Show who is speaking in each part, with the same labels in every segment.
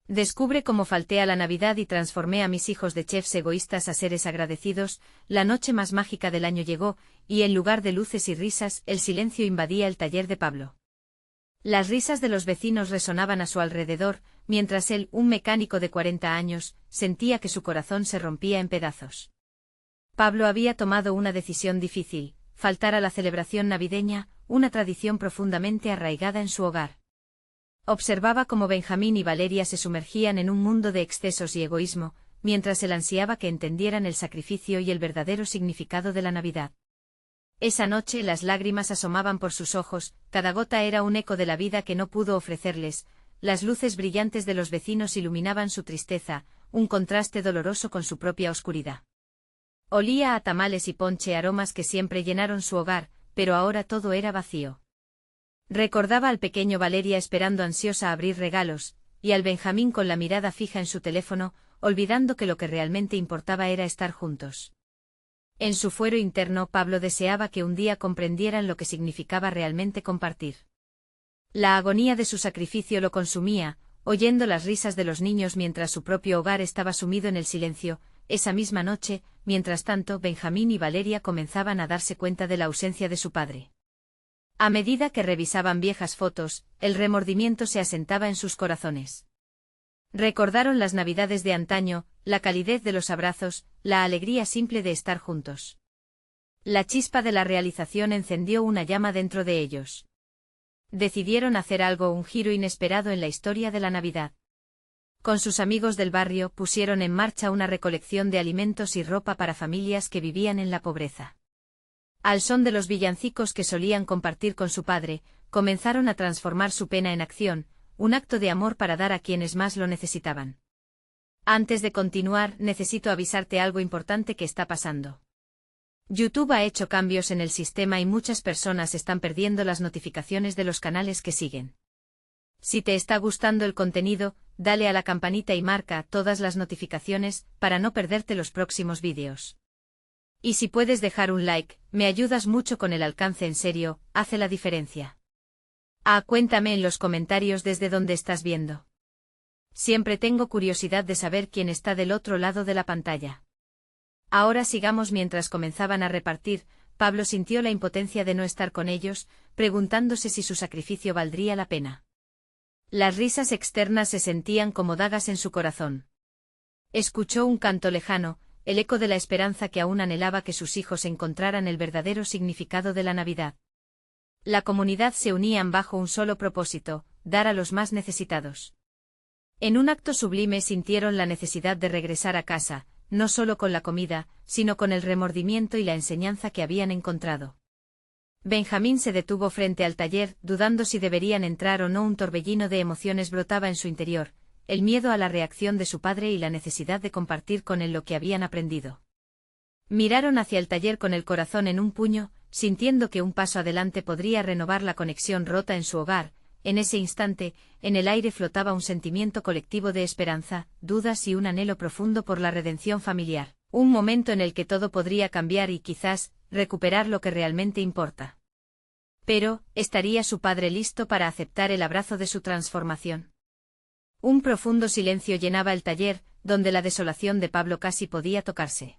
Speaker 1: Descubre cómo falté a la Navidad y transformé a mis hijos de chefs egoístas a seres agradecidos. La noche más mágica del año llegó, y en lugar de luces y risas, el silencio invadía el taller de Pablo. Las risas de los vecinos resonaban a su alrededor, mientras él, un mecánico de 40 años, sentía que su corazón se rompía en pedazos. Pablo había tomado una decisión difícil: faltar a la celebración navideña, una tradición profundamente arraigada en su hogar. Observaba cómo Benjamín y Valeria se sumergían en un mundo de excesos y egoísmo, mientras él ansiaba que entendieran el sacrificio y el verdadero significado de la Navidad. Esa noche las lágrimas asomaban por sus ojos, cada gota era un eco de la vida que no pudo ofrecerles. Las luces brillantes de los vecinos iluminaban su tristeza, un contraste doloroso con su propia oscuridad. Olía a tamales y ponche, aromas que siempre llenaron su hogar, pero ahora todo era vacío. Recordaba al pequeño Valeria esperando ansiosa abrir regalos, y al Benjamín con la mirada fija en su teléfono, olvidando que lo que realmente importaba era estar juntos. En su fuero interno, Pablo deseaba que un día comprendieran lo que significaba realmente compartir. La agonía de su sacrificio lo consumía, oyendo las risas de los niños mientras su propio hogar estaba sumido en el silencio. Esa misma noche, mientras tanto, Benjamín y Valeria comenzaban a darse cuenta de la ausencia de su padre. A medida que revisaban viejas fotos, el remordimiento se asentaba en sus corazones. Recordaron las Navidades de antaño, la calidez de los abrazos, la alegría simple de estar juntos. La chispa de la realización encendió una llama dentro de ellos. Decidieron hacer algo, un giro inesperado en la historia de la Navidad. Con sus amigos del barrio pusieron en marcha una recolección de alimentos y ropa para familias que vivían en la pobreza. Al son de los villancicos que solían compartir con su padre, comenzaron a transformar su pena en acción, un acto de amor para dar a quienes más lo necesitaban. Antes de continuar, necesito avisarte algo importante que está pasando. YouTube ha hecho cambios en el sistema y muchas personas están perdiendo las notificaciones de los canales que siguen. Si te está gustando el contenido, dale a la campanita y marca todas las notificaciones para no perderte los próximos vídeos. Y si puedes dejar un like, me ayudas mucho con el alcance, en serio, hace la diferencia. Cuéntame en los comentarios desde dónde estás viendo. Siempre tengo curiosidad de saber quién está del otro lado de la pantalla. Ahora sigamos. Mientras comenzaban a repartir, Pablo sintió la impotencia de no estar con ellos, preguntándose si su sacrificio valdría la pena. Las risas externas se sentían como dagas en su corazón. Escuchó un canto lejano, el eco de la esperanza que aún anhelaba que sus hijos encontraran el verdadero significado de la Navidad. La comunidad se unían bajo un solo propósito: dar a los más necesitados. En un acto sublime sintieron la necesidad de regresar a casa, no solo con la comida, sino con el remordimiento y la enseñanza que habían encontrado. Benjamín se detuvo frente al taller, dudando si deberían entrar o no. Un torbellino de emociones brotaba en su interior: el miedo a la reacción de su padre y la necesidad de compartir con él lo que habían aprendido. Miraron hacia el taller con el corazón en un puño, sintiendo que un paso adelante podría renovar la conexión rota en su hogar. En ese instante, en el aire flotaba un sentimiento colectivo de esperanza, dudas y un anhelo profundo por la redención familiar, un momento en el que todo podría cambiar y quizás recuperar lo que realmente importa. Pero, ¿estaría su padre listo para aceptar el abrazo de su transformación? Un profundo silencio llenaba el taller, donde la desolación de Pablo casi podía tocarse.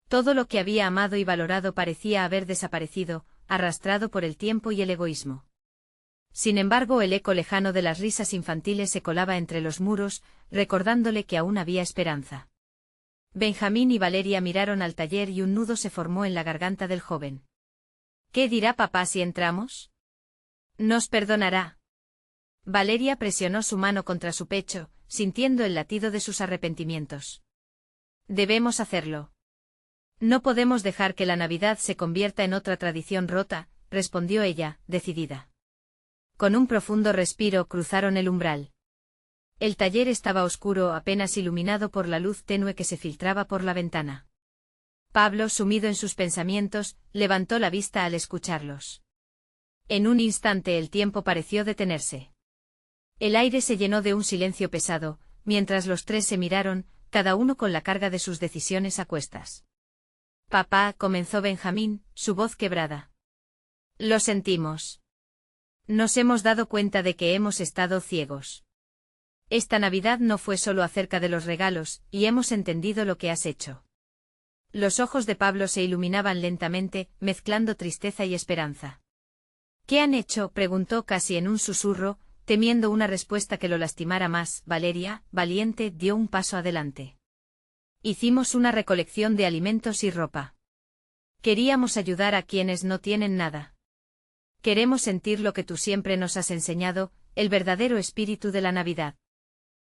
Speaker 1: Todo lo que había amado y valorado parecía haber desaparecido, arrastrado por el tiempo y el egoísmo. Sin embargo, el eco lejano de las risas infantiles se colaba entre los muros, recordándole que aún había esperanza. Benjamín y Valeria miraron al taller y un nudo se formó en la garganta del joven. ¿Qué dirá papá si entramos? ¿Nos perdonará? Valeria presionó su mano contra su pecho, sintiendo el latido de sus arrepentimientos. Debemos hacerlo. No podemos dejar que la Navidad se convierta en otra tradición rota, respondió ella, decidida. Con un profundo respiro cruzaron el umbral. El taller estaba oscuro, apenas iluminado por la luz tenue que se filtraba por la ventana. Pablo, sumido en sus pensamientos, levantó la vista al escucharlos. En un instante el tiempo pareció detenerse. El aire se llenó de un silencio pesado, mientras los tres se miraron, cada uno con la carga de sus decisiones a cuestas. Papá, comenzó Benjamín, su voz quebrada. Lo sentimos. Nos hemos dado cuenta de que hemos estado ciegos. Esta Navidad no fue solo acerca de los regalos, y hemos entendido lo que has hecho. Los ojos de Pablo se iluminaban lentamente, mezclando tristeza y esperanza. ¿Qué han hecho?, preguntó casi en un susurro, temiendo una respuesta que lo lastimara más. Valeria, valiente, dio un paso adelante. Hicimos una recolección de alimentos y ropa. Queríamos ayudar a quienes no tienen nada. Queremos sentir lo que tú siempre nos has enseñado, el verdadero espíritu de la Navidad.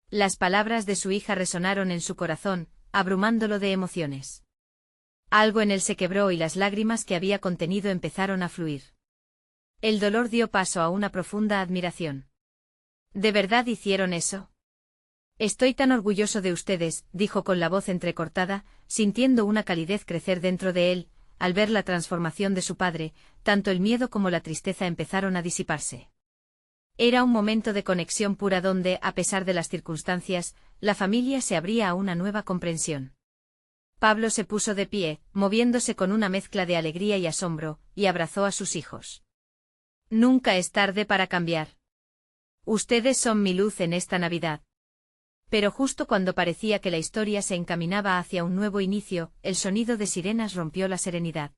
Speaker 1: Las palabras de su hija resonaron en su corazón, abrumándolo de emociones. Algo en él se quebró y las lágrimas que había contenido empezaron a fluir. El dolor dio paso a una profunda admiración. ¿De verdad hicieron eso? Estoy tan orgulloso de ustedes, dijo con la voz entrecortada, sintiendo una calidez crecer dentro de él. Al ver la transformación de su padre, tanto el miedo como la tristeza empezaron a disiparse. Era un momento de conexión pura donde, a pesar de las circunstancias, la familia se abría a una nueva comprensión. Pablo se puso de pie, moviéndose con una mezcla de alegría y asombro, y abrazó a sus hijos. Nunca es tarde para cambiar. Ustedes son mi luz en esta Navidad. Pero justo cuando parecía que la historia se encaminaba hacia un nuevo inicio, el sonido de sirenas rompió la serenidad.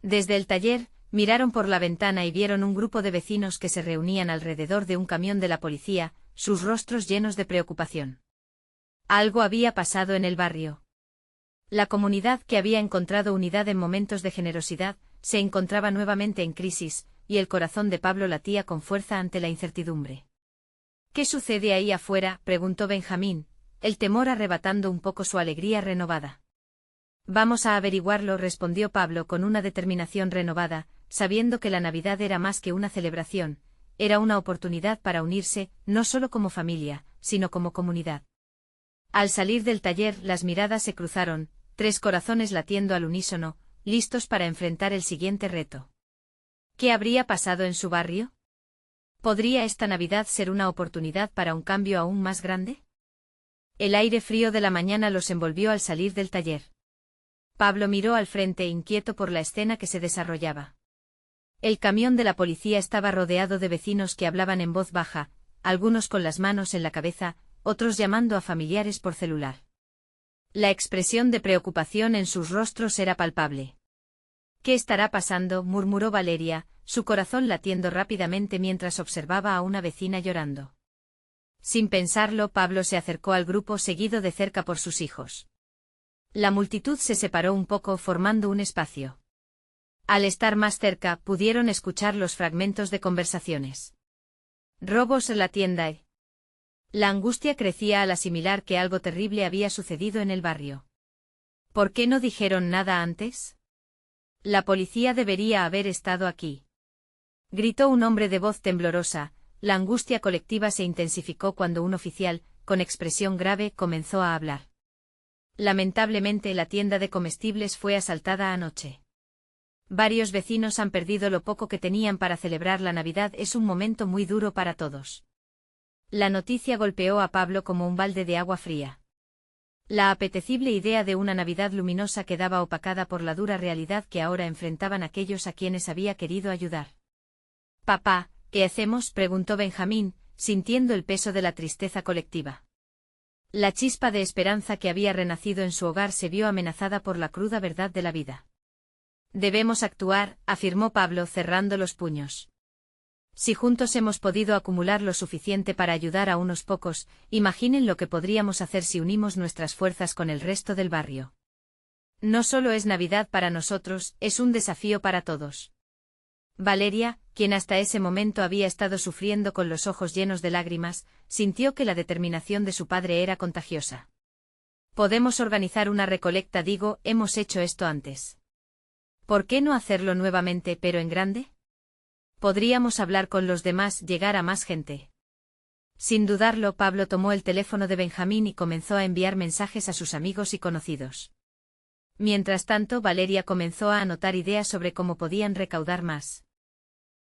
Speaker 1: Desde el taller, miraron por la ventana y vieron un grupo de vecinos que se reunían alrededor de un camión de la policía, sus rostros llenos de preocupación. Algo había pasado en el barrio. La comunidad, que había encontrado unidad en momentos de generosidad, se encontraba nuevamente en crisis, y el corazón de Pablo latía con fuerza ante la incertidumbre. ¿Qué sucede ahí afuera?, preguntó Benjamín, el temor arrebatando un poco su alegría renovada. Vamos a averiguarlo, respondió Pablo con una determinación renovada, sabiendo que la Navidad era más que una celebración, era una oportunidad para unirse, no solo como familia, sino como comunidad. Al salir del taller, las miradas se cruzaron, 3 corazones latiendo al unísono, listos para enfrentar el siguiente reto. ¿Qué habría pasado en su barrio? ¿Podría esta Navidad ser una oportunidad para un cambio aún más grande? El aire frío de la mañana los envolvió al salir del taller. Pablo miró al frente inquieto por la escena que se desarrollaba. El camión de la policía estaba rodeado de vecinos que hablaban en voz baja, algunos con las manos en la cabeza, otros llamando a familiares por celular. La expresión de preocupación en sus rostros era palpable. ¿Qué estará pasando?, murmuró Valeria, su corazón latiendo rápidamente mientras observaba a una vecina llorando. Sin pensarlo, Pablo se acercó al grupo seguido de cerca por sus hijos. La multitud se separó un poco formando un espacio. Al estar más cerca, pudieron escuchar los fragmentos de conversaciones. Robos en la tienda. La angustia crecía al asimilar que algo terrible había sucedido en el barrio. ¿Por qué no dijeron nada antes? La policía debería haber estado aquí. Gritó un hombre de voz temblorosa. La angustia colectiva se intensificó cuando un oficial, con expresión grave, comenzó a hablar. Lamentablemente la tienda de comestibles fue asaltada anoche. Varios vecinos han perdido lo poco que tenían para celebrar la Navidad. Es un momento muy duro para todos. La noticia golpeó a Pablo como un balde de agua fría. La apetecible idea de una Navidad luminosa quedaba opacada por la dura realidad que ahora enfrentaban aquellos a quienes había querido ayudar. Papá, ¿qué hacemos?, preguntó Benjamín, sintiendo el peso de la tristeza colectiva. La chispa de esperanza que había renacido en su hogar se vio amenazada por la cruda verdad de la vida. Debemos actuar, afirmó Pablo cerrando los puños. Si juntos hemos podido acumular lo suficiente para ayudar a unos pocos, imaginen lo que podríamos hacer si unimos nuestras fuerzas con el resto del barrio. No solo es Navidad para nosotros, es un desafío para todos. Valeria, quien hasta ese momento había estado sufriendo con los ojos llenos de lágrimas, sintió que la determinación de su padre era contagiosa. Podemos organizar una recolecta, digo, hemos hecho esto antes. ¿Por qué no hacerlo nuevamente, pero en grande? Podríamos hablar con los demás, llegar a más gente. Sin dudarlo, Pablo tomó el teléfono de Benjamín y comenzó a enviar mensajes a sus amigos y conocidos. Mientras tanto, Valeria comenzó a anotar ideas sobre cómo podían recaudar más.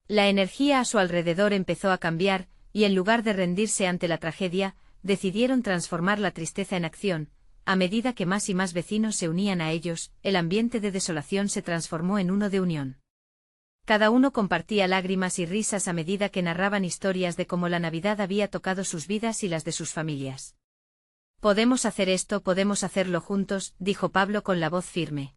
Speaker 1: La energía a su alrededor empezó a cambiar, y en lugar de rendirse ante la tragedia, decidieron transformar la tristeza en acción. A medida que más y más vecinos se unían a ellos, el ambiente de desolación se transformó en uno de unión. Cada uno compartía lágrimas y risas a medida que narraban historias de cómo la Navidad había tocado sus vidas y las de sus familias. Podemos hacer esto, podemos hacerlo juntos, dijo Pablo con la voz firme.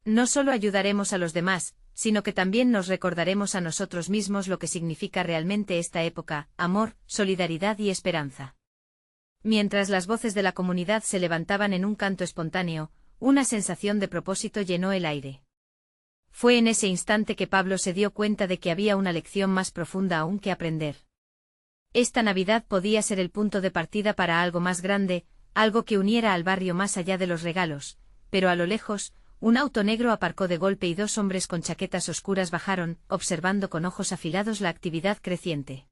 Speaker 1: No solo ayudaremos a los demás, sino que también nos recordaremos a nosotros mismos lo que significa realmente esta época: amor, solidaridad y esperanza. Mientras las voces de la comunidad se levantaban en un canto espontáneo, una sensación de propósito llenó el aire. Fue en ese instante que Pablo se dio cuenta de que había una lección más profunda aún que aprender. Esta Navidad podía ser el punto de partida para algo más grande, algo que uniera al barrio más allá de los regalos, pero a lo lejos, un auto negro aparcó de golpe y dos hombres con chaquetas oscuras bajaron, observando con ojos afilados la actividad creciente.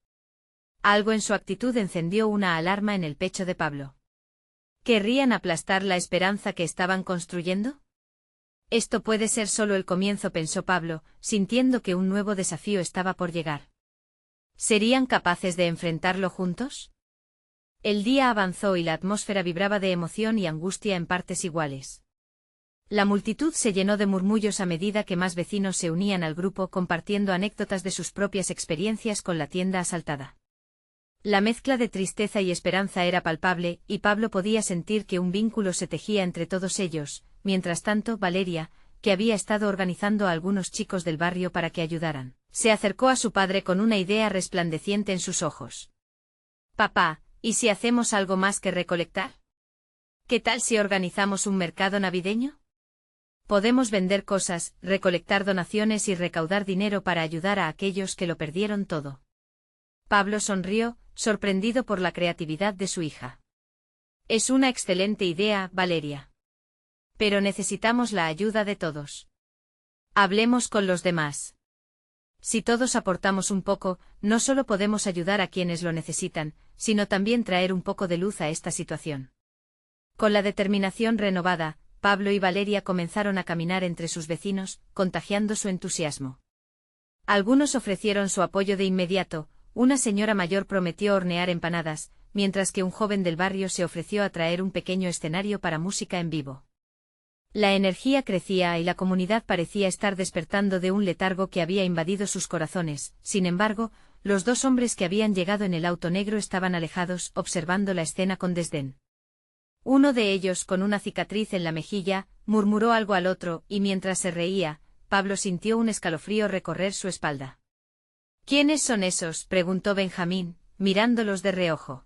Speaker 1: Algo en su actitud encendió una alarma en el pecho de Pablo. ¿Querrían aplastar la esperanza que estaban construyendo? Esto puede ser solo el comienzo, pensó Pablo, sintiendo que un nuevo desafío estaba por llegar. ¿Serían capaces de enfrentarlo juntos? El día avanzó y la atmósfera vibraba de emoción y angustia en partes iguales. La multitud se llenó de murmullos a medida que más vecinos se unían al grupo compartiendo anécdotas de sus propias experiencias con la tienda asaltada. La mezcla de tristeza y esperanza era palpable, y Pablo podía sentir que un vínculo se tejía entre todos ellos. Mientras tanto, Valeria, que había estado organizando a algunos chicos del barrio para que ayudaran, se acercó a su padre con una idea resplandeciente en sus ojos. «Papá, ¿y si hacemos algo más que recolectar? ¿Qué tal si organizamos un mercado navideño? Podemos vender cosas, recolectar donaciones y recaudar dinero para ayudar a aquellos que lo perdieron todo». Pablo sonrió, sorprendido por la creatividad de su hija. «Es una excelente idea, Valeria. Pero necesitamos la ayuda de todos. Hablemos con los demás. Si todos aportamos un poco, no solo podemos ayudar a quienes lo necesitan, sino también traer un poco de luz a esta situación». Con la determinación renovada, Pablo y Valeria comenzaron a caminar entre sus vecinos, contagiando su entusiasmo. Algunos ofrecieron su apoyo de inmediato. Una señora mayor prometió hornear empanadas, mientras que un joven del barrio se ofreció a traer un pequeño escenario para música en vivo. La energía crecía y la comunidad parecía estar despertando de un letargo que había invadido sus corazones. Sin embargo, los dos hombres que habían llegado en el auto negro estaban alejados, observando la escena con desdén. Uno de ellos, con una cicatriz en la mejilla, murmuró algo al otro, y mientras se reía, Pablo sintió un escalofrío recorrer su espalda. «¿Quiénes son esos?», preguntó Benjamín, mirándolos de reojo.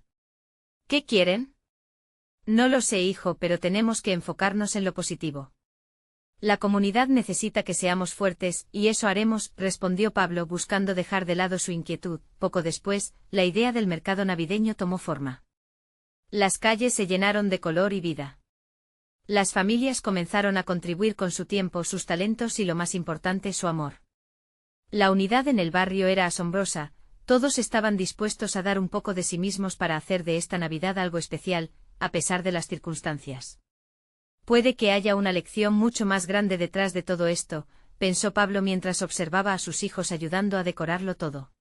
Speaker 1: «¿Qué quieren?». «No lo sé, hijo, pero tenemos que enfocarnos en lo positivo. La comunidad necesita que seamos fuertes, y eso haremos», respondió Pablo buscando dejar de lado su inquietud. Poco después, la idea del mercado navideño tomó forma. Las calles se llenaron de color y vida. Las familias comenzaron a contribuir con su tiempo, sus talentos y, lo más importante, su amor. La unidad en el barrio era asombrosa, todos estaban dispuestos a dar un poco de sí mismos para hacer de esta Navidad algo especial, a pesar de las circunstancias. Puede que haya una lección mucho más grande detrás de todo esto, pensó Pablo mientras observaba a sus hijos ayudando a decorarlo todo.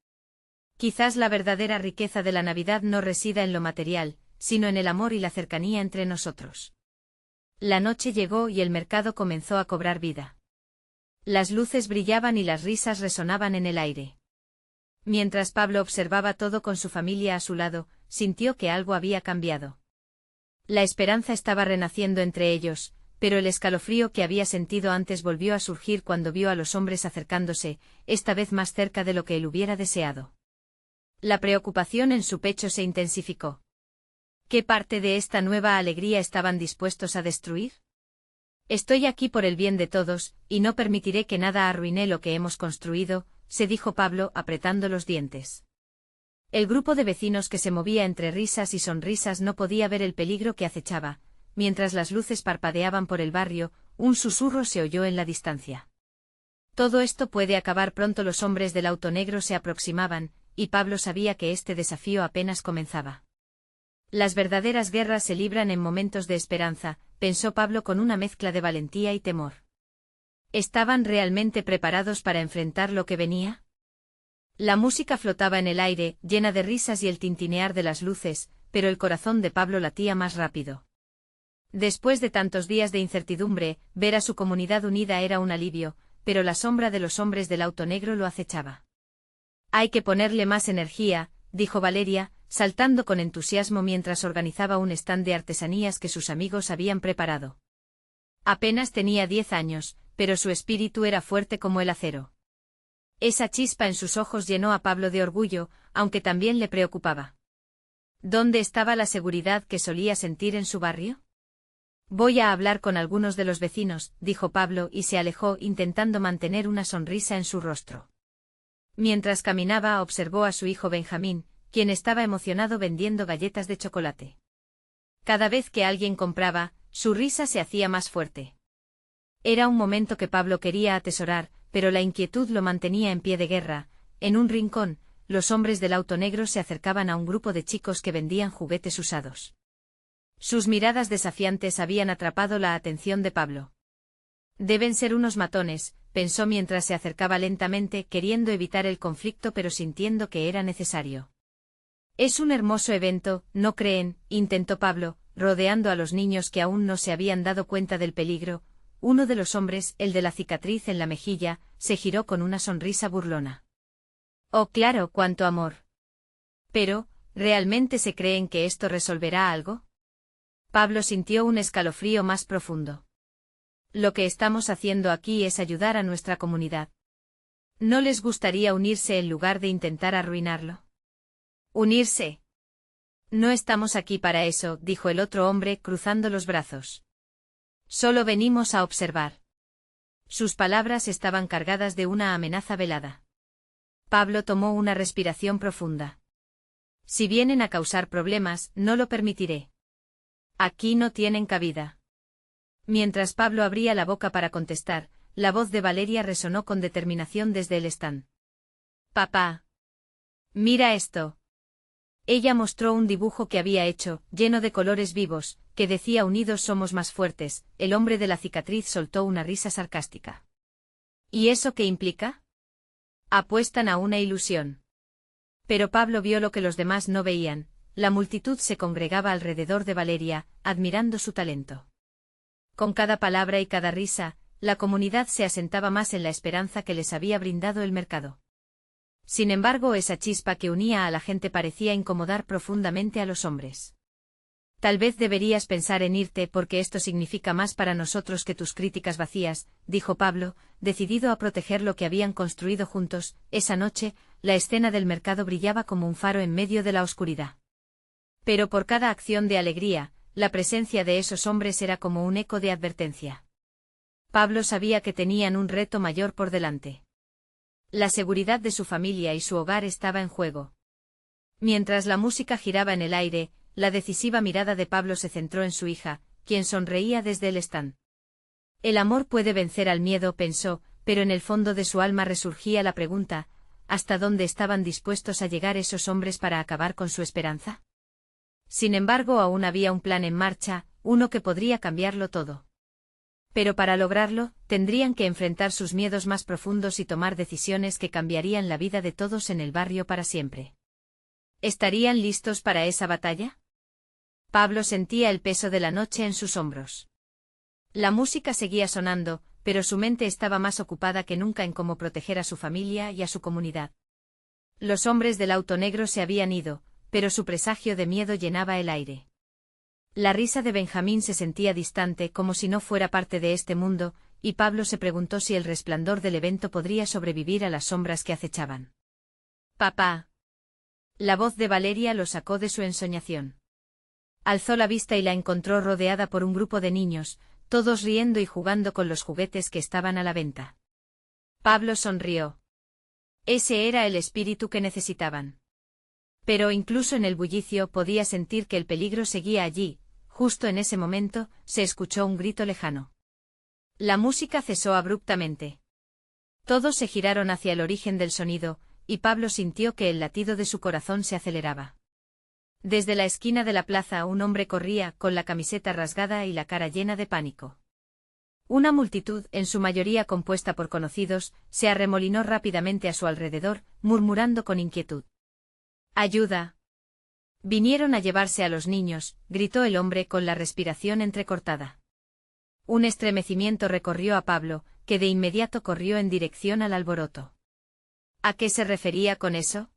Speaker 1: Quizás la verdadera riqueza de la Navidad no resida en lo material, sino en el amor y la cercanía entre nosotros. La noche llegó y el mercado comenzó a cobrar vida. Las luces brillaban y las risas resonaban en el aire. Mientras Pablo observaba todo con su familia a su lado, sintió que algo había cambiado. La esperanza estaba renaciendo entre ellos, pero el escalofrío que había sentido antes volvió a surgir cuando vio a los hombres acercándose, esta vez más cerca de lo que él hubiera deseado. La preocupación en su pecho se intensificó. ¿Qué parte de esta nueva alegría estaban dispuestos a destruir? «Estoy aquí por el bien de todos, y no permitiré que nada arruine lo que hemos construido», se dijo Pablo apretando los dientes. El grupo de vecinos que se movía entre risas y sonrisas no podía ver el peligro que acechaba. Mientras las luces parpadeaban por el barrio, un susurro se oyó en la distancia. Todo esto puede acabar pronto. Los hombres del auto negro se aproximaban, y Pablo sabía que este desafío apenas comenzaba. Las verdaderas guerras se libran en momentos de esperanza, pensó Pablo con una mezcla de valentía y temor. ¿Estaban realmente preparados para enfrentar lo que venía? La música flotaba en el aire, llena de risas y el tintinear de las luces, pero el corazón de Pablo latía más rápido. Después de tantos días de incertidumbre, ver a su comunidad unida era un alivio, pero la sombra de los hombres del auto negro lo acechaba. Hay que ponerle más energía, dijo Valeria, saltando con entusiasmo mientras organizaba un stand de artesanías que sus amigos habían preparado. Apenas tenía 10 años, pero su espíritu era fuerte como el acero. Esa chispa en sus ojos llenó a Pablo de orgullo, aunque también le preocupaba. ¿Dónde estaba la seguridad que solía sentir en su barrio? Voy a hablar con algunos de los vecinos, dijo Pablo y se alejó intentando mantener una sonrisa en su rostro. Mientras caminaba observó a su hijo Benjamín, quien estaba emocionado vendiendo galletas de chocolate. Cada vez que alguien compraba, su risa se hacía más fuerte. Era un momento que Pablo quería atesorar, pero la inquietud lo mantenía en pie de guerra. En un rincón, los hombres del auto negro se acercaban a un grupo de chicos que vendían juguetes usados. Sus miradas desafiantes habían atrapado la atención de Pablo. Deben ser unos matones, pensó mientras se acercaba lentamente, queriendo evitar el conflicto pero sintiendo que era necesario. Es un hermoso evento, ¿no creen?, intentó Pablo, rodeando a los niños que aún no se habían dado cuenta del peligro. Uno de los hombres, el de la cicatriz en la mejilla, se giró con una sonrisa burlona. Oh, claro, cuánto amor. Pero, ¿realmente se creen que esto resolverá algo? Pablo sintió un escalofrío más profundo. Lo que estamos haciendo aquí es ayudar a nuestra comunidad. ¿No les gustaría unirse en lugar de intentar arruinarlo? ¿Unirse? No estamos aquí para eso, dijo el otro hombre, cruzando los brazos. Solo venimos a observar. Sus palabras estaban cargadas de una amenaza velada. Pablo tomó una respiración profunda. Si vienen a causar problemas, no lo permitiré. Aquí no tienen cabida. Mientras Pablo abría la boca para contestar, la voz de Valeria resonó con determinación desde el stand. Papá. Mira esto. Ella mostró un dibujo que había hecho, lleno de colores vivos, que decía unidos somos más fuertes. El hombre de la cicatriz soltó una risa sarcástica. ¿Y eso qué implica? Apuestan a una ilusión. Pero Pablo vio lo que los demás no veían. La multitud se congregaba alrededor de Valeria, admirando su talento. Con cada palabra y cada risa, la comunidad se asentaba más en la esperanza que les había brindado el mercado. Sin embargo, esa chispa que unía a la gente parecía incomodar profundamente a los hombres. Tal vez deberías pensar en irte porque esto significa más para nosotros que tus críticas vacías, dijo Pablo, decidido a proteger lo que habían construido juntos. Esa noche, la escena del mercado brillaba como un faro en medio de la oscuridad. Pero por cada acción de alegría, la presencia de esos hombres era como un eco de advertencia. Pablo sabía que tenían un reto mayor por delante. La seguridad de su familia y su hogar estaba en juego. Mientras la música giraba en el aire, la decisiva mirada de Pablo se centró en su hija, quien sonreía desde el stand. El amor puede vencer al miedo, pensó, pero en el fondo de su alma resurgía la pregunta, ¿hasta dónde estaban dispuestos a llegar esos hombres para acabar con su esperanza? Sin embargo, aún había un plan en marcha, uno que podría cambiarlo todo. Pero para lograrlo, tendrían que enfrentar sus miedos más profundos y tomar decisiones que cambiarían la vida de todos en el barrio para siempre. ¿Estarían listos para esa batalla? Pablo sentía el peso de la noche en sus hombros. La música seguía sonando, pero su mente estaba más ocupada que nunca en cómo proteger a su familia y a su comunidad. Los hombres del auto negro se habían ido, pero su presagio de miedo llenaba el aire. La risa de Benjamín se sentía distante como si no fuera parte de este mundo, y Pablo se preguntó si el resplandor del evento podría sobrevivir a las sombras que acechaban. «Papá». La voz de Valeria lo sacó de su ensoñación. Alzó la vista y la encontró rodeada por un grupo de niños, todos riendo y jugando con los juguetes que estaban a la venta. Pablo sonrió. Ese era el espíritu que necesitaban. Pero incluso en el bullicio podía sentir que el peligro seguía allí. Justo en ese momento, se escuchó un grito lejano. La música cesó abruptamente. Todos se giraron hacia el origen del sonido, y Pablo sintió que el latido de su corazón se aceleraba. Desde la esquina de la plaza un hombre corría, con la camiseta rasgada y la cara llena de pánico. Una multitud, en su mayoría compuesta por conocidos, se arremolinó rápidamente a su alrededor, murmurando con inquietud. «¡Ayuda! Vinieron a llevarse a los niños», gritó el hombre con la respiración entrecortada. Un estremecimiento recorrió a Pablo, que de inmediato corrió en dirección al alboroto. ¿A qué se refería con eso?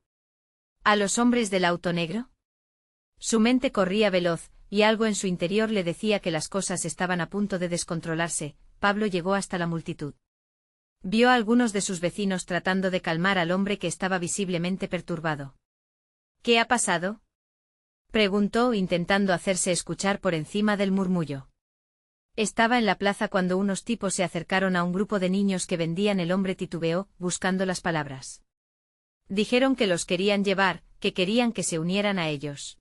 Speaker 1: ¿A los hombres del auto negro? Su mente corría veloz, y algo en su interior le decía que las cosas estaban a punto de descontrolarse. Pablo llegó hasta la multitud. Vio a algunos de sus vecinos tratando de calmar al hombre que estaba visiblemente perturbado. ¿Qué ha pasado?, preguntó, intentando hacerse escuchar por encima del murmullo. Estaba en la plaza cuando unos tipos se acercaron a un grupo de niños que vendían. El hombre titubeó, buscando las palabras. Dijeron que los querían llevar, que querían que se unieran a ellos.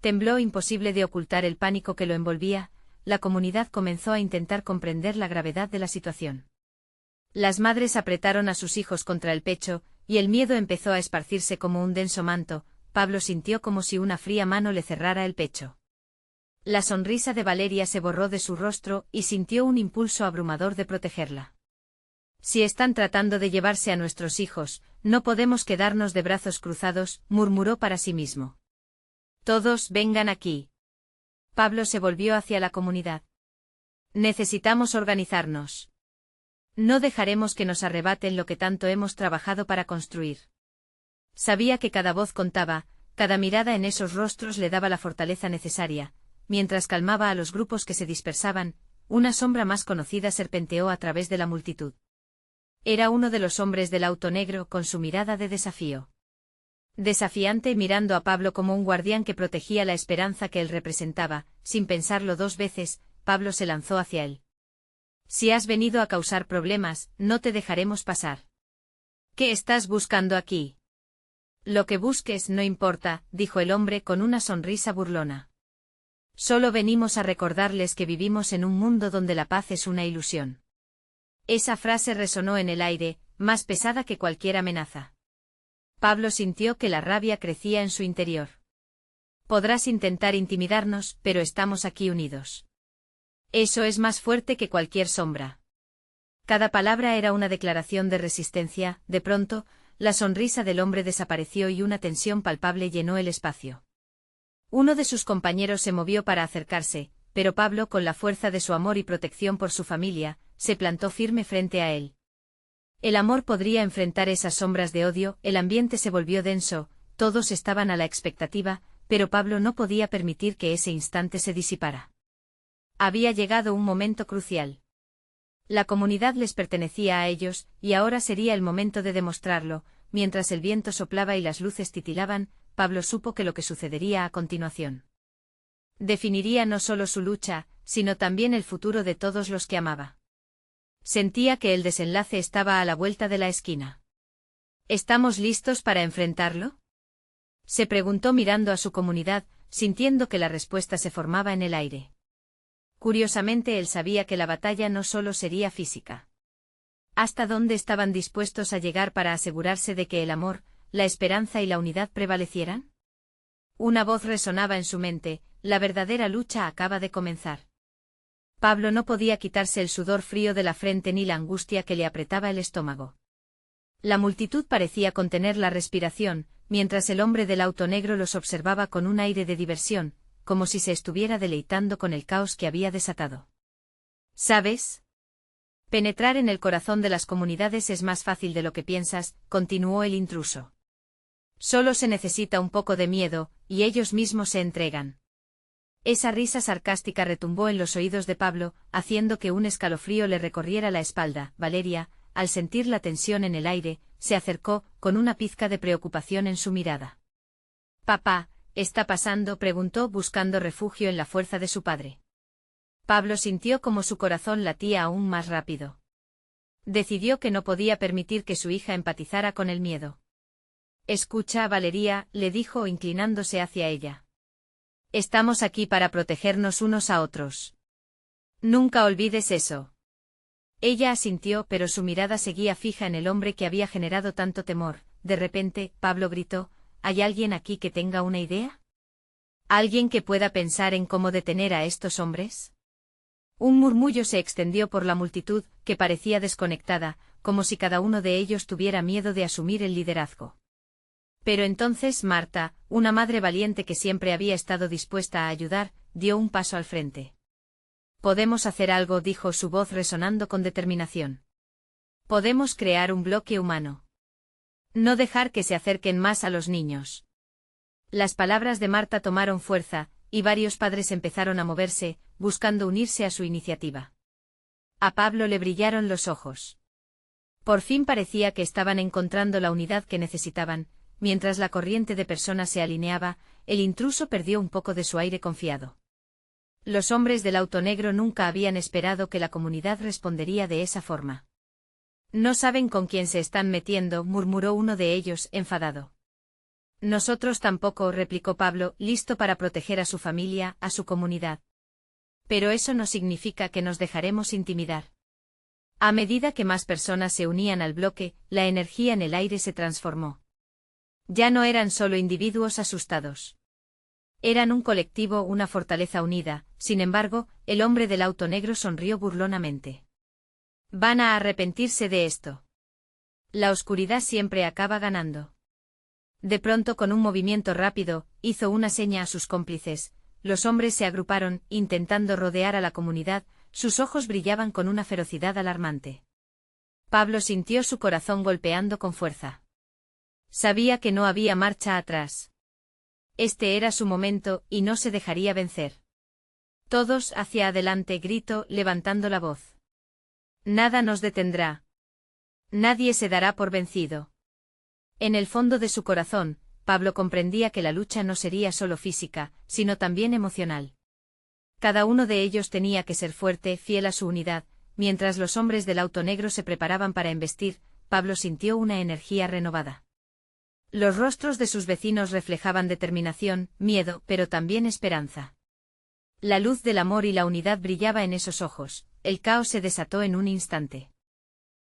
Speaker 1: Tembló, imposible de ocultar el pánico que lo envolvía. La comunidad comenzó a intentar comprender la gravedad de la situación. Las madres apretaron a sus hijos contra el pecho, y el miedo empezó a esparcirse como un denso manto. Pablo sintió como si una fría mano le cerrara el pecho. La sonrisa de Valeria se borró de su rostro y sintió un impulso abrumador de protegerla. Si están tratando de llevarse a nuestros hijos, no podemos quedarnos de brazos cruzados, murmuró para sí mismo. Todos vengan aquí. Pablo se volvió hacia la comunidad. Necesitamos organizarnos. No dejaremos que nos arrebaten lo que tanto hemos trabajado para construir. Sabía que cada voz contaba, cada mirada en esos rostros le daba la fortaleza necesaria. Mientras calmaba a los grupos que se dispersaban, una sombra más conocida serpenteó a través de la multitud. Era uno de los hombres del auto negro, con su mirada de desafío. Desafiante, mirando a Pablo como un guardián que protegía la esperanza que él representaba. Sin pensarlo dos veces, Pablo se lanzó hacia él. Si has venido a causar problemas, no te dejaremos pasar. ¿Qué estás buscando aquí? Lo que busques no importa, dijo el hombre con una sonrisa burlona. Solo venimos a recordarles que vivimos en un mundo donde la paz es una ilusión. Esa frase resonó en el aire, más pesada que cualquier amenaza. Pablo sintió que la rabia crecía en su interior. Podrás intentar intimidarnos, pero estamos aquí unidos. Eso es más fuerte que cualquier sombra. Cada palabra era una declaración de resistencia. De pronto, la sonrisa del hombre desapareció y una tensión palpable llenó el espacio. Uno de sus compañeros se movió para acercarse, pero Pablo, con la fuerza de su amor y protección por su familia, se plantó firme frente a él. El amor podría enfrentar esas sombras de odio. El ambiente se volvió denso, todos estaban a la expectativa, pero Pablo no podía permitir que ese instante se disipara. Había llegado un momento crucial. La comunidad les pertenecía a ellos, y ahora sería el momento de demostrarlo. Mientras el viento soplaba y las luces titilaban, Pablo supo que lo que sucedería a continuación definiría no solo su lucha, sino también el futuro de todos los que amaba. Sentía que el desenlace estaba a la vuelta de la esquina. ¿Estamos listos para enfrentarlo?, se preguntó mirando a su comunidad, sintiendo que la respuesta se formaba en el aire. Curiosamente, él sabía que la batalla no solo sería física. ¿Hasta dónde estaban dispuestos a llegar para asegurarse de que el amor, la esperanza y la unidad prevalecieran? Una voz resonaba en su mente: la verdadera lucha acaba de comenzar. Pablo no podía quitarse el sudor frío de la frente ni la angustia que le apretaba el estómago. La multitud parecía contener la respiración, mientras el hombre del auto negro los observaba con un aire de diversión, como si se estuviera deleitando con el caos que había desatado. ¿Sabes? Penetrar en el corazón de las comunidades es más fácil de lo que piensas, continuó el intruso. Solo se necesita un poco de miedo, y ellos mismos se entregan. Esa risa sarcástica retumbó en los oídos de Pablo, haciendo que un escalofrío le recorriera la espalda. Valeria, al sentir la tensión en el aire, se acercó, con una pizca de preocupación en su mirada. «Papá, ¿está pasando?», preguntó, buscando refugio en la fuerza de su padre. Pablo sintió como su corazón latía aún más rápido. Decidió que no podía permitir que su hija empatizara con el miedo. «Escucha, Valeria», le dijo, inclinándose hacia ella. «Estamos aquí para protegernos unos a otros. Nunca olvides eso». Ella asintió, pero su mirada seguía fija en el hombre que había generado tanto temor. De repente, Pablo gritó: «¿Hay alguien aquí que tenga una idea? ¿Alguien que pueda pensar en cómo detener a estos hombres?». Un murmullo se extendió por la multitud, que parecía desconectada, como si cada uno de ellos tuviera miedo de asumir el liderazgo. Pero entonces Marta, una madre valiente que siempre había estado dispuesta a ayudar, dio un paso al frente. Podemos hacer algo, dijo su voz resonando con determinación. Podemos crear un bloque humano. No dejar que se acerquen más a los niños. Las palabras de Marta tomaron fuerza, y varios padres empezaron a moverse, buscando unirse a su iniciativa. A Pablo le brillaron los ojos. Por fin parecía que estaban encontrando la unidad que necesitaban. Mientras la corriente de personas se alineaba, el intruso perdió un poco de su aire confiado. Los hombres del auto negro nunca habían esperado que la comunidad respondería de esa forma. No saben con quién se están metiendo, murmuró uno de ellos, enfadado. Nosotros tampoco, replicó Pablo, listo para proteger a su familia, a su comunidad. Pero eso no significa que nos dejaremos intimidar. A medida que más personas se unían al bloque, la energía en el aire se transformó. Ya no eran solo individuos asustados. Eran un colectivo, una fortaleza unida. Sin embargo, el hombre del auto negro sonrió burlonamente. Van a arrepentirse de esto. La oscuridad siempre acaba ganando. De pronto, con un movimiento rápido, hizo una seña a sus cómplices. Los hombres se agruparon, intentando rodear a la comunidad, sus ojos brillaban con una ferocidad alarmante. Pablo sintió su corazón golpeando con fuerza. Sabía que no había marcha atrás. Este era su momento, y no se dejaría vencer. Todos hacia adelante, gritó, levantando la voz. Nada nos detendrá. Nadie se dará por vencido. En el fondo de su corazón, Pablo comprendía que la lucha no sería solo física, sino también emocional. Cada uno de ellos tenía que ser fuerte, fiel a su unidad. Mientras los hombres del auto negro se preparaban para embestir, Pablo sintió una energía renovada. Los rostros de sus vecinos reflejaban determinación, miedo, pero también esperanza. La luz del amor y la unidad brillaba en esos ojos. El caos se desató en un instante.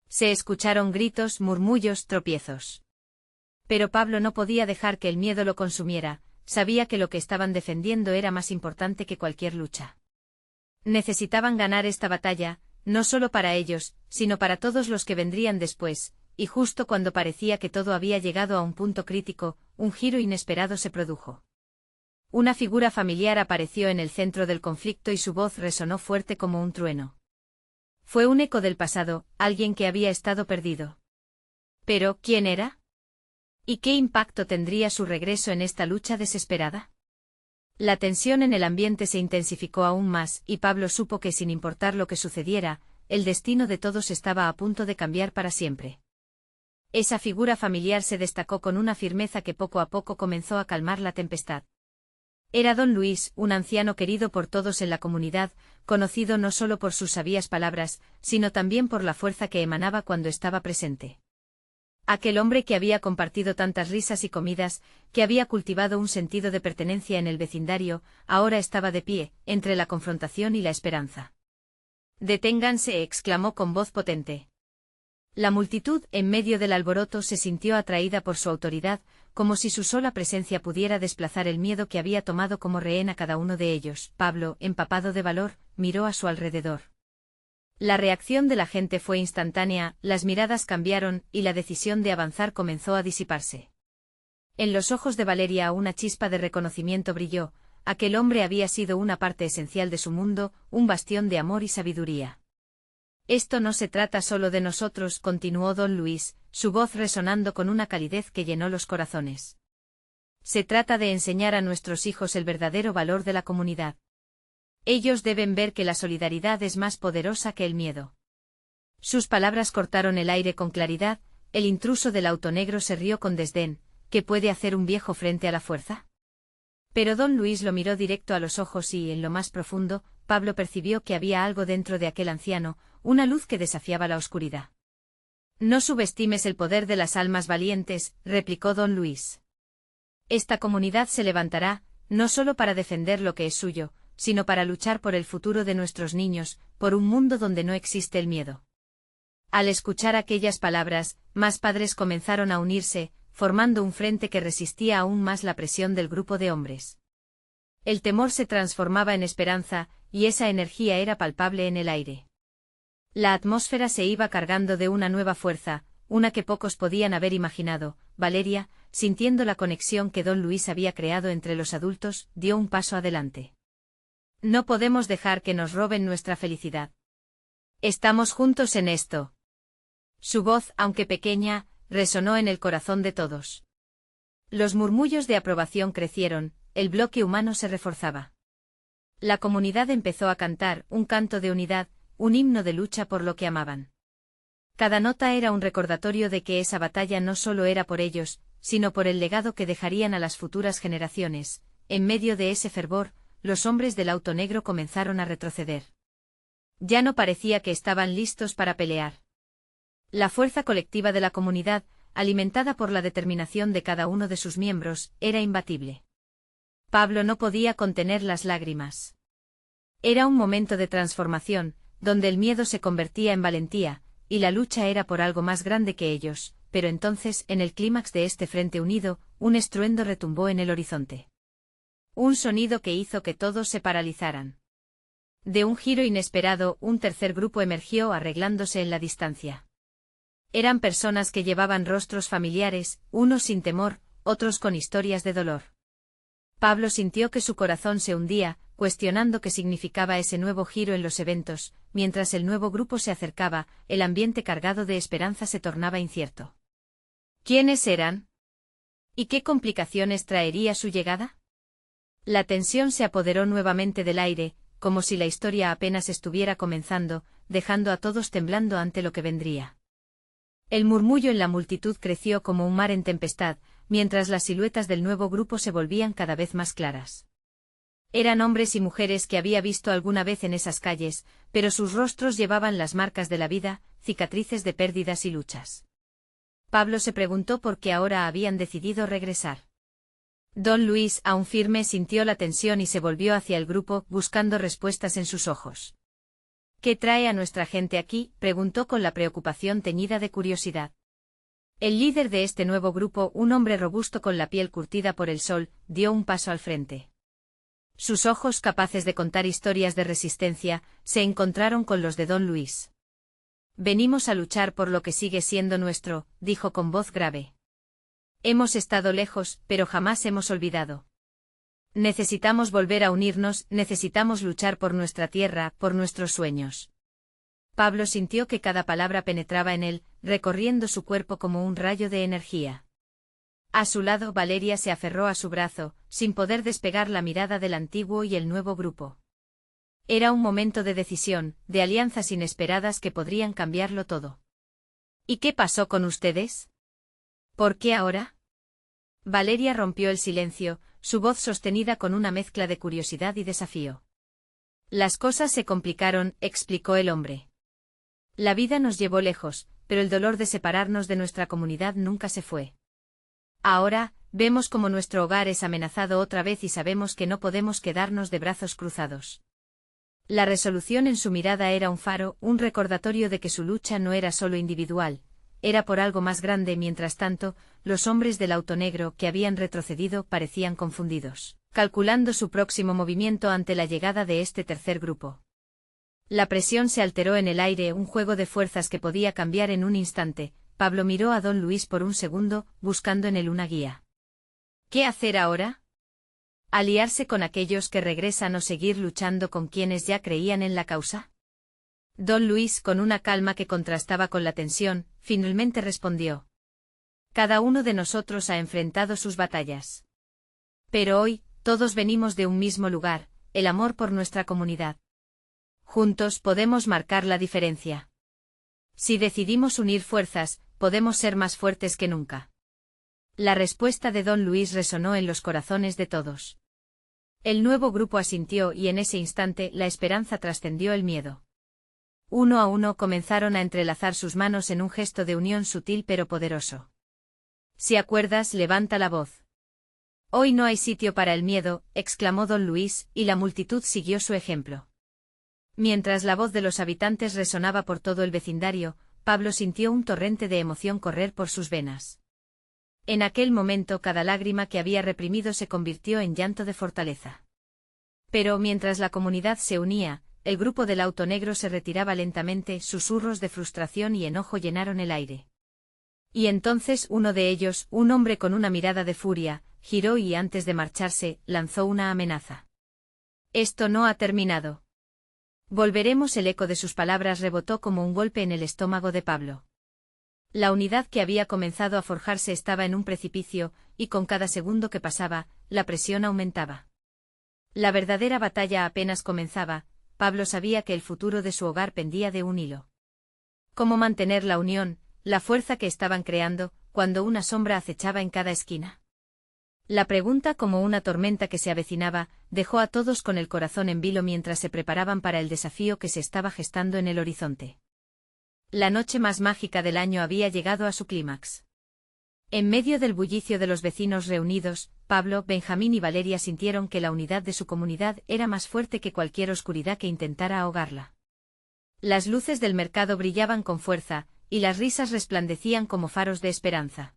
Speaker 1: Se escucharon gritos, murmullos, tropiezos. Pero Pablo no podía dejar que el miedo lo consumiera. Sabía que lo que estaban defendiendo era más importante que cualquier lucha. Necesitaban ganar esta batalla, no solo para ellos, sino para todos los que vendrían después. Y justo cuando parecía que todo había llegado a un punto crítico, un giro inesperado se produjo. Una figura familiar apareció en el centro del conflicto y su voz resonó fuerte como un trueno. Fue un eco del pasado, alguien que había estado perdido. Pero, ¿quién era? ¿Y qué impacto tendría su regreso en esta lucha desesperada? La tensión en el ambiente se intensificó aún más, y Pablo supo que sin importar lo que sucediera, el destino de todos estaba a punto de cambiar para siempre. Esa figura familiar se destacó con una firmeza que poco a poco comenzó a calmar la tempestad. Era don Luis, un anciano querido por todos en la comunidad, conocido no solo por sus sabias palabras, sino también por la fuerza que emanaba cuando estaba presente. Aquel hombre que había compartido tantas risas y comidas, que había cultivado un sentido de pertenencia en el vecindario, ahora estaba de pie, entre la confrontación y la esperanza. «Deténganse», exclamó con voz potente. La multitud, en medio del alboroto, se sintió atraída por su autoridad, como si su sola presencia pudiera desplazar el miedo que había tomado como rehén a cada uno de ellos. Pablo, empapado de valor, miró a su alrededor. La reacción de la gente fue instantánea, las miradas cambiaron, y la decisión de avanzar comenzó a disiparse. En los ojos de Valeria una chispa de reconocimiento brilló. Aquel hombre había sido una parte esencial de su mundo, un bastión de amor y sabiduría. Esto no se trata solo de nosotros, continuó don Luis, su voz resonando con una calidez que llenó los corazones. Se trata de enseñar a nuestros hijos el verdadero valor de la comunidad. Ellos deben ver que la solidaridad es más poderosa que el miedo. Sus palabras cortaron el aire con claridad. El intruso del auto negro se rió con desdén. ¿Qué puede hacer un viejo frente a la fuerza? Pero don Luis lo miró directo a los ojos y, en lo más profundo, Pablo percibió que había algo dentro de aquel anciano, una luz que desafiaba la oscuridad. No subestimes el poder de las almas valientes, replicó don Luis. Esta comunidad se levantará, no solo para defender lo que es suyo, sino para luchar por el futuro de nuestros niños, por un mundo donde no existe el miedo. Al escuchar aquellas palabras, más padres comenzaron a unirse, formando un frente que resistía aún más la presión del grupo de hombres. El temor se transformaba en esperanza, y esa energía era palpable en el aire. La atmósfera se iba cargando de una nueva fuerza, una que pocos podían haber imaginado. Valeria, sintiendo la conexión que don Luis había creado entre los adultos, dio un paso adelante. No podemos dejar que nos roben nuestra felicidad. Estamos juntos en esto. Su voz, aunque pequeña, resonó en el corazón de todos. Los murmullos de aprobación crecieron, el bloque humano se reforzaba. La comunidad empezó a cantar un canto de unidad, un himno de lucha por lo que amaban. Cada nota era un recordatorio de que esa batalla no solo era por ellos, sino por el legado que dejarían a las futuras generaciones. En medio de ese fervor, los hombres del auto negro comenzaron a retroceder. Ya no parecía que estaban listos para pelear. La fuerza colectiva de la comunidad, alimentada por la determinación de cada uno de sus miembros, era imbatible. Pablo no podía contener las lágrimas. Era un momento de transformación, donde el miedo se convertía en valentía, y la lucha era por algo más grande que ellos, pero entonces, en el clímax de este frente unido, un estruendo retumbó en el horizonte. Un sonido que hizo que todos se paralizaran. De un giro inesperado, un tercer grupo emergió arreglándose en la distancia. Eran personas que llevaban rostros familiares, unos sin temor, otros con historias de dolor. Pablo sintió que su corazón se hundía, cuestionando qué significaba ese nuevo giro en los eventos. Mientras el nuevo grupo se acercaba, el ambiente cargado de esperanza se tornaba incierto. ¿Quiénes eran? ¿Y qué complicaciones traería su llegada? La tensión se apoderó nuevamente del aire, como si la historia apenas estuviera comenzando, dejando a todos temblando ante lo que vendría. El murmullo en la multitud creció como un mar en tempestad, mientras las siluetas del nuevo grupo se volvían cada vez más claras. Eran hombres y mujeres que había visto alguna vez en esas calles, pero sus rostros llevaban las marcas de la vida, cicatrices de pérdidas y luchas. Pablo se preguntó por qué ahora habían decidido regresar. Don Luis, aún firme, sintió la tensión y se volvió hacia el grupo, buscando respuestas en sus ojos. ¿Qué trae a nuestra gente aquí?, preguntó con la preocupación teñida de curiosidad. El líder de este nuevo grupo, un hombre robusto con la piel curtida por el sol, dio un paso al frente. Sus ojos, capaces de contar historias de resistencia, se encontraron con los de Don Luis. Venimos a luchar por lo que sigue siendo nuestro, dijo con voz grave. Hemos estado lejos, pero jamás hemos olvidado. Necesitamos volver a unirnos, necesitamos luchar por nuestra tierra, por nuestros sueños. Pablo sintió que cada palabra penetraba en él, recorriendo su cuerpo como un rayo de energía. A su lado Valeria se aferró a su brazo, sin poder despegar la mirada del antiguo y el nuevo grupo. Era un momento de decisión, de alianzas inesperadas que podrían cambiarlo todo. ¿Y qué pasó con ustedes? ¿Por qué ahora? Valeria rompió el silencio, su voz sostenida con una mezcla de curiosidad y desafío. Las cosas se complicaron, explicó el hombre. La vida nos llevó lejos, pero el dolor de separarnos de nuestra comunidad nunca se fue. Ahora, vemos como nuestro hogar es amenazado otra vez y sabemos que no podemos quedarnos de brazos cruzados. La resolución en su mirada era un faro, un recordatorio de que su lucha no era solo individual, era por algo más grande. Mientras tanto, los hombres del auto negro que habían retrocedido parecían confundidos, calculando su próximo movimiento ante la llegada de este tercer grupo. La presión se alteró en el aire, un juego de fuerzas que podía cambiar en un instante. Pablo miró a Don Luis por un segundo, buscando en él una guía. ¿Qué hacer ahora? ¿Aliarse con aquellos que regresan o seguir luchando con quienes ya creían en la causa? Don Luis, con una calma que contrastaba con la tensión, finalmente respondió. Cada uno de nosotros ha enfrentado sus batallas. Pero hoy, todos venimos de un mismo lugar, el amor por nuestra comunidad. Juntos podemos marcar la diferencia. Si decidimos unir fuerzas, podemos ser más fuertes que nunca. La respuesta de Don Luis resonó en los corazones de todos. El nuevo grupo asintió y en ese instante la esperanza trascendió el miedo. Uno a uno comenzaron a entrelazar sus manos en un gesto de unión sutil pero poderoso. Si acuerdas, levanta la voz. Hoy no hay sitio para el miedo, exclamó Don Luis, y la multitud siguió su ejemplo. Mientras la voz de los habitantes resonaba por todo el vecindario, Pablo sintió un torrente de emoción correr por sus venas. En aquel momento cada lágrima que había reprimido se convirtió en llanto de fortaleza. Pero mientras la comunidad se unía, el grupo del auto negro se retiraba lentamente, susurros de frustración y enojo llenaron el aire. Y entonces uno de ellos, un hombre con una mirada de furia, giró y antes de marcharse, lanzó una amenaza. Esto no ha terminado. Volveremos. El eco de sus palabras rebotó como un golpe en el estómago de Pablo. La unidad que había comenzado a forjarse estaba en un precipicio, y con cada segundo que pasaba, la presión aumentaba. La verdadera batalla apenas comenzaba. Pablo sabía que el futuro de su hogar pendía de un hilo. ¿Cómo mantener la unión, la fuerza que estaban creando, cuando una sombra acechaba en cada esquina? La pregunta, como una tormenta que se avecinaba, dejó a todos con el corazón en vilo mientras se preparaban para el desafío que se estaba gestando en el horizonte. La noche más mágica del año había llegado a su clímax. En medio del bullicio de los vecinos reunidos, Pablo, Benjamín y Valeria sintieron que la unidad de su comunidad era más fuerte que cualquier oscuridad que intentara ahogarla. Las luces del mercado brillaban con fuerza, y las risas resplandecían como faros de esperanza.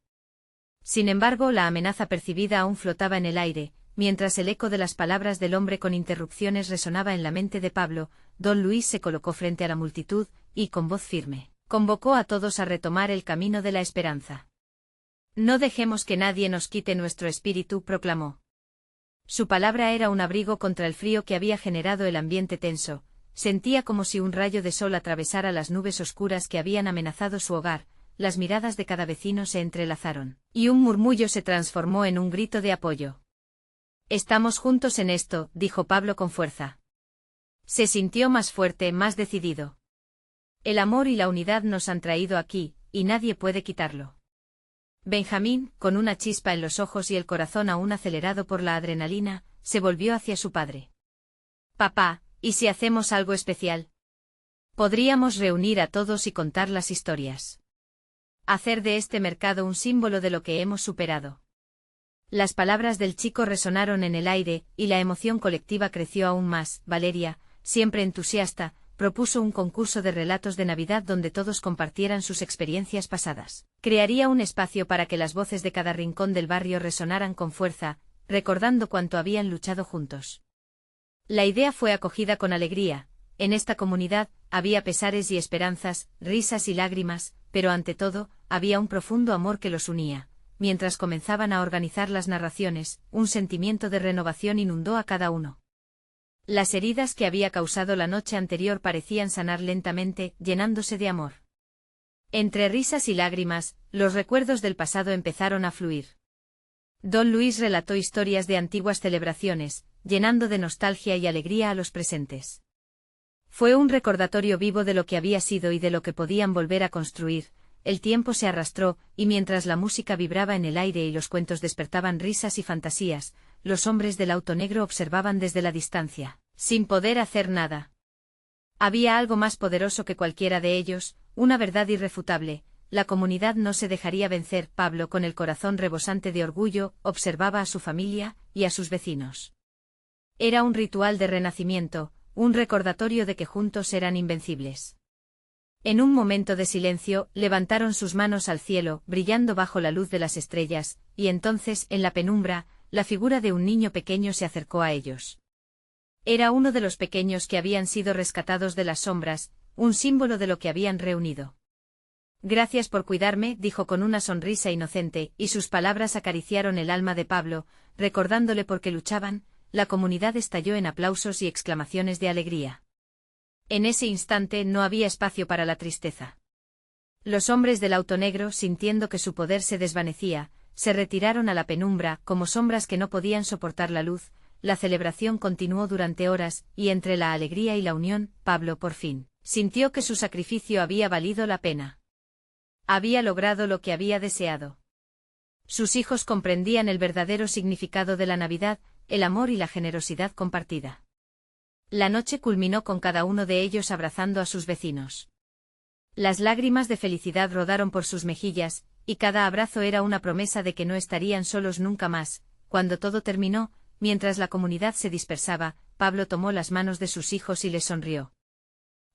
Speaker 1: Sin embargo, la amenaza percibida aún flotaba en el aire, mientras el eco de las palabras del hombre con interrupciones resonaba en la mente de Pablo. Don Luis se colocó frente a la multitud, y con voz firme, convocó a todos a retomar el camino de la esperanza. No dejemos que nadie nos quite nuestro espíritu, proclamó. Su palabra era un abrigo contra el frío que había generado el ambiente tenso. Sentía como si un rayo de sol atravesara las nubes oscuras que habían amenazado su hogar. Las miradas de cada vecino se entrelazaron, y un murmullo se transformó en un grito de apoyo. Estamos juntos en esto, dijo Pablo con fuerza. Se sintió más fuerte, más decidido. El amor y la unidad nos han traído aquí, y nadie puede quitarlo. Benjamín, con una chispa en los ojos y el corazón aún acelerado por la adrenalina, se volvió hacia su padre. Papá, ¿y si hacemos algo especial? Podríamos reunir a todos y contar las historias. Hacer de este mercado un símbolo de lo que hemos superado. Las palabras del chico resonaron en el aire, y la emoción colectiva creció aún más. Valeria, siempre entusiasta, propuso un concurso de relatos de Navidad donde todos compartieran sus experiencias pasadas. Crearía un espacio para que las voces de cada rincón del barrio resonaran con fuerza, recordando cuánto habían luchado juntos. La idea fue acogida con alegría. En esta comunidad, había pesares y esperanzas, risas y lágrimas, pero ante todo, había un profundo amor que los unía. Mientras comenzaban a organizar las narraciones, un sentimiento de renovación inundó a cada uno. Las heridas que había causado la noche anterior parecían sanar lentamente, llenándose de amor. Entre risas y lágrimas, los recuerdos del pasado empezaron a fluir. Don Luis relató historias de antiguas celebraciones, llenando de nostalgia y alegría a los presentes. Fue un recordatorio vivo de lo que había sido y de lo que podían volver a construir. El tiempo se arrastró, y mientras la música vibraba en el aire y los cuentos despertaban risas y fantasías, los hombres del auto negro observaban desde la distancia, sin poder hacer nada. Había algo más poderoso que cualquiera de ellos, una verdad irrefutable: la comunidad no se dejaría vencer. Pablo, con el corazón rebosante de orgullo, observaba a su familia y a sus vecinos. Era un ritual de renacimiento, un recordatorio de que juntos eran invencibles. En un momento de silencio, levantaron sus manos al cielo, brillando bajo la luz de las estrellas, y entonces, en la penumbra, la figura de un niño pequeño se acercó a ellos. Era uno de los pequeños que habían sido rescatados de las sombras, un símbolo de lo que habían reunido. Gracias por cuidarme, dijo con una sonrisa inocente, y sus palabras acariciaron el alma de Pablo, recordándole por qué luchaban. La comunidad estalló en aplausos y exclamaciones de alegría. En ese instante no había espacio para la tristeza. Los hombres del auto negro, sintiendo que su poder se desvanecía, se retiraron a la penumbra, como sombras que no podían soportar la luz. La celebración continuó durante horas, y entre la alegría y la unión, Pablo por fin sintió que su sacrificio había valido la pena. Había logrado lo que había deseado. Sus hijos comprendían el verdadero significado de la Navidad, el amor y la generosidad compartida. La noche culminó con cada uno de ellos abrazando a sus vecinos. Las lágrimas de felicidad rodaron por sus mejillas, y cada abrazo era una promesa de que no estarían solos nunca más. Cuando todo terminó, mientras la comunidad se dispersaba, Pablo tomó las manos de sus hijos y les sonrió.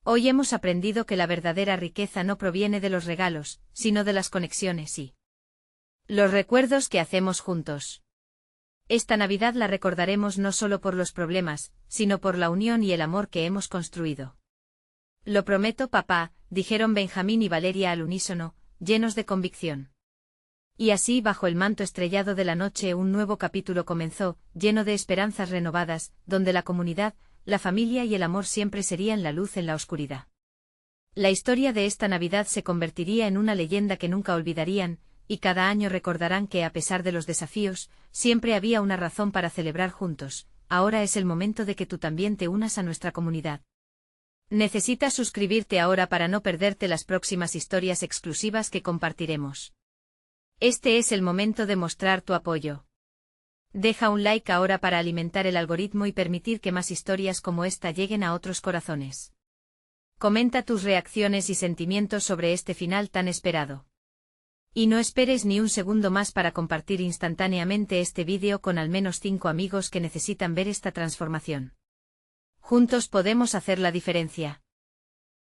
Speaker 1: Hoy hemos aprendido que la verdadera riqueza no proviene de los regalos, sino de las conexiones y los recuerdos que hacemos juntos. Esta Navidad la recordaremos no solo por los problemas, sino por la unión y el amor que hemos construido. Lo prometo, papá, dijeron Benjamín y Valeria al unísono, llenos de convicción. Y así, bajo el manto estrellado de la noche, un nuevo capítulo comenzó, lleno de esperanzas renovadas, donde la comunidad, la familia y el amor siempre serían la luz en la oscuridad. La historia de esta Navidad se convertiría en una leyenda que nunca olvidarían, y cada año recordarán que, a pesar de los desafíos, siempre había una razón para celebrar juntos. Ahora es el momento de que tú también te unas a nuestra comunidad. Necesitas suscribirte ahora para no perderte las próximas historias exclusivas que compartiremos. Este es el momento de mostrar tu apoyo. Deja un like ahora para alimentar el algoritmo y permitir que más historias como esta lleguen a otros corazones. Comenta tus reacciones y sentimientos sobre este final tan esperado. Y no esperes ni un segundo más para compartir instantáneamente este vídeo con al menos 5 amigos que necesitan ver esta transformación. Juntos podemos hacer la diferencia.